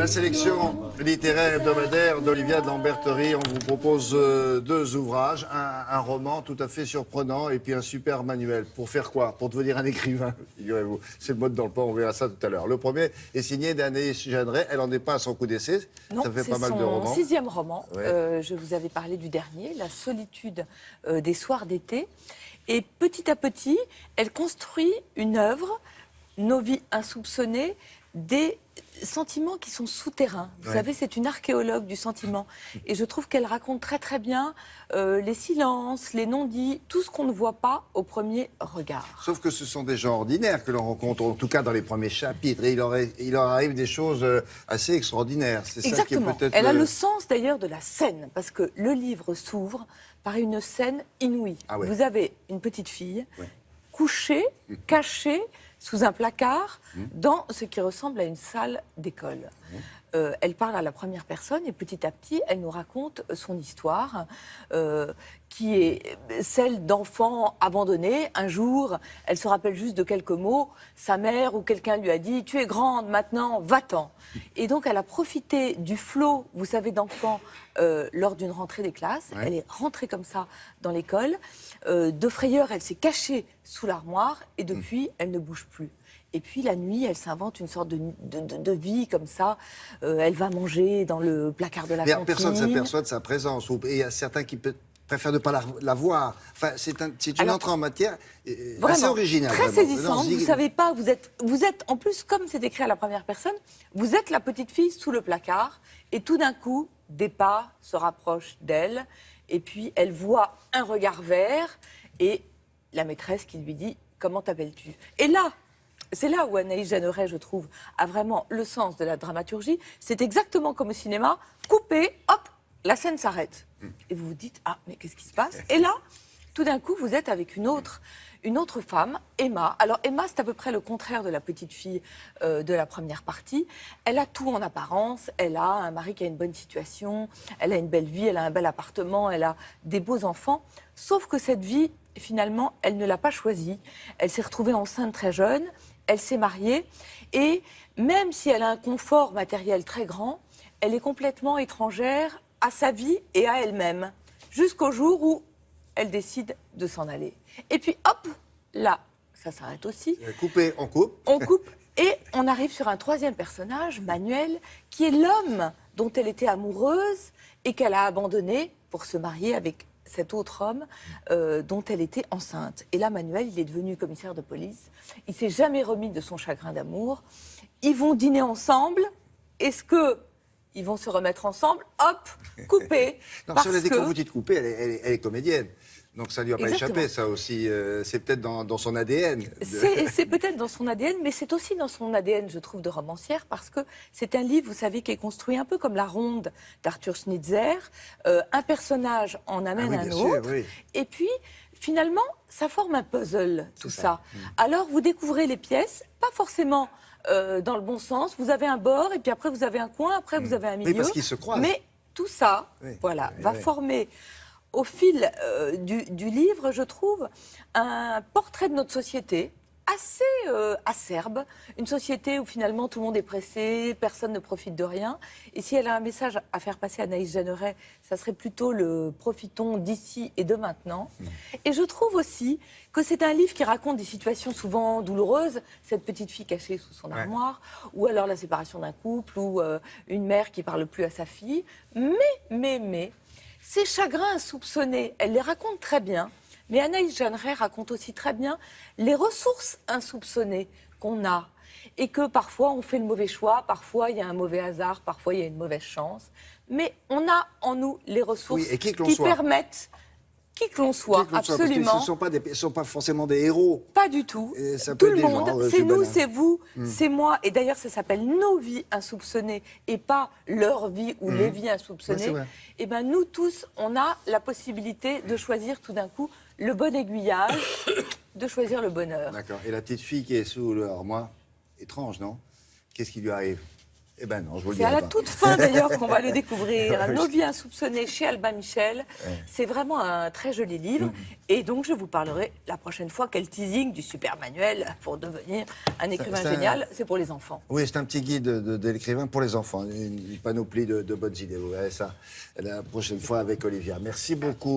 La sélection littéraire hebdomadaire d'Olivia de Lamberterie. On vous propose deux ouvrages, un roman tout à fait surprenant et puis un super manuel. Pour faire quoi? Pour devenir un écrivain, figurez-vous. C'est le mode dans le pas, on verra ça tout à l'heure. Le premier est signé d'Anaïs Jeanneret. Elle n'en est pas à son coup d'essai. Ça fait pas mal de romans. C'est son 6e roman. Ouais. Je vous avais parlé du dernier, La solitude des soirs d'été. Et petit à petit, elle construit une œuvre, Nos vies insoupçonnées, des sentiments qui sont souterrains. Vous savez, c'est une archéologue du sentiment. Et je trouve qu'elle raconte très très bien les silences, les non-dits, tout ce qu'on ne voit pas au premier regard. Sauf que ce sont des gens ordinaires que l'on rencontre, en tout cas dans les premiers chapitres. Et il leur arrive des choses assez extraordinaires. C'est ça qui est Exactement. peut-être... Elle a le sens d'ailleurs de la scène, parce que le livre s'ouvre par une scène inouïe. Ah ouais. Vous avez une petite fille couchée, cachée, sous un placard, dans ce qui ressemble à une salle d'école. Elle parle à la première personne et petit à petit, elle nous raconte son histoire, qui est celle d'enfants abandonnés. Un jour, elle se rappelle juste de quelques mots. Sa mère ou quelqu'un lui a dit « Tu es grande, maintenant, va-t'en ». Et donc, elle a profité du flot, vous savez, d'enfants lors d'une rentrée des classes. Elle est rentrée comme ça dans l'école. De frayeur, elle s'est cachée sous l'armoire et depuis, elle ne bouge plus. Et puis la nuit, elle s'invente une sorte de vie comme ça. Elle va manger dans le placard de la cantine. Personne ne s'aperçoit de sa présence. Et il y a certains qui préfèrent ne pas la voir. Enfin, c'est une entrée en matière assez originale. Très vraiment. saisissante. Vous ne savez pas, vous êtes, en plus, comme c'est écrit à la première personne, vous êtes la petite fille sous le placard. Et tout d'un coup, des pas se rapprochent d'elle. Et puis, elle voit un regard vert et la maîtresse qui lui dit « Comment t'appelles-tu » Et là, c'est là où Anaïs Jeanneret, je trouve, a vraiment le sens de la dramaturgie. C'est exactement comme au cinéma, coupé, hop, la scène s'arrête. Et vous vous dites, ah, mais qu'est-ce qui se passe? Et là, tout d'un coup, vous êtes avec une autre femme, Emma. Alors Emma, c'est à peu près le contraire de la petite fille de la première partie. Elle a tout en apparence. Elle a un mari qui a une bonne situation, elle a une belle vie, elle a un bel appartement, elle a des beaux enfants. Sauf que cette vie, finalement, elle ne l'a pas choisie. Elle s'est retrouvée enceinte très jeune. Elle s'est mariée et même si elle a un confort matériel très grand, elle est complètement étrangère à sa vie et à elle-même, jusqu'au jour où elle décide de s'en aller. Et puis hop, là, ça s'arrête aussi. Coupé, on coupe. On coupe et on arrive sur un troisième personnage, Manuel, qui est l'homme dont elle était amoureuse et qu'elle a abandonné pour se marier avec cet autre homme dont elle était enceinte. Et là, Manuel, il est devenu commissaire de police. Il ne s'est jamais remis de son chagrin d'amour. Ils vont dîner ensemble. Est-ce qu'ils vont se remettre ensemble? Hop, coupé. Non, cela dit, quand vous dites coupé, elle est comédienne. Donc ça ne lui a pas échappé, ça aussi. C'est peut-être dans son ADN. C'est peut-être dans son ADN, mais c'est aussi dans son ADN, je trouve, de romancière, parce que c'est un livre, vous savez, qui est construit un peu comme La Ronde d'Arthur Schnitzer. Un personnage en amène un autre. Oui. Et puis, finalement, ça forme un puzzle, tout ça. Alors, vous découvrez les pièces, pas forcément dans le bon sens. Vous avez un bord, et puis après, vous avez un coin, après, vous avez un milieu. Oui, parce qu'ils se croisent. Mais tout ça, va former... Au fil du livre, je trouve un portrait de notre société assez acerbe. Une société où finalement tout le monde est pressé, personne ne profite de rien. Et si elle a un message à faire passer à Anaïs Jeanneret, ça serait plutôt le profitons d'ici et de maintenant. Et je trouve aussi que c'est un livre qui raconte des situations souvent douloureuses. Cette petite fille cachée sous son armoire, ou alors la séparation d'un couple, ou une mère qui parle plus à sa fille. Mais... ces chagrins insoupçonnés, elle les raconte très bien, mais Anaïs Jeanneret raconte aussi très bien les ressources insoupçonnées qu'on a. Et que parfois on fait le mauvais choix, parfois il y a un mauvais hasard, parfois il y a une mauvaise chance. Mais on a en nous les ressources qui permettent, qui que l'on soit, absolument. Parce que ce ne sont pas forcément des héros. Pas du tout. Ça Tout peut le être des monde, gens, c'est nous, c'est vous, c'est moi. Et d'ailleurs, ça s'appelle Nos vies insoupçonnées et pas leur vie ou les vies insoupçonnées. Et bien, nous tous, on a la possibilité de choisir tout d'un coup le bon aiguillage, de choisir le bonheur. D'accord. Et la petite fille qui est sous l'armoire, étrange, non? Qu'est-ce qui lui arrive? Eh ben non, je vous le C'est à dirai la pas. toute fin d'ailleurs qu'on va le découvrir. Nos vies insoupçonnées chez Albin Michel. C'est vraiment un très joli livre. Et donc je vous parlerai la prochaine fois quel teasing du super manuel pour devenir un écrivain c'est un- génial. C'est pour les enfants. Oui, c'est un petit guide de l'écrivain pour les enfants. Une panoplie de bonnes idées. Vous verrez ça la prochaine fois avec Olivia. Merci beaucoup.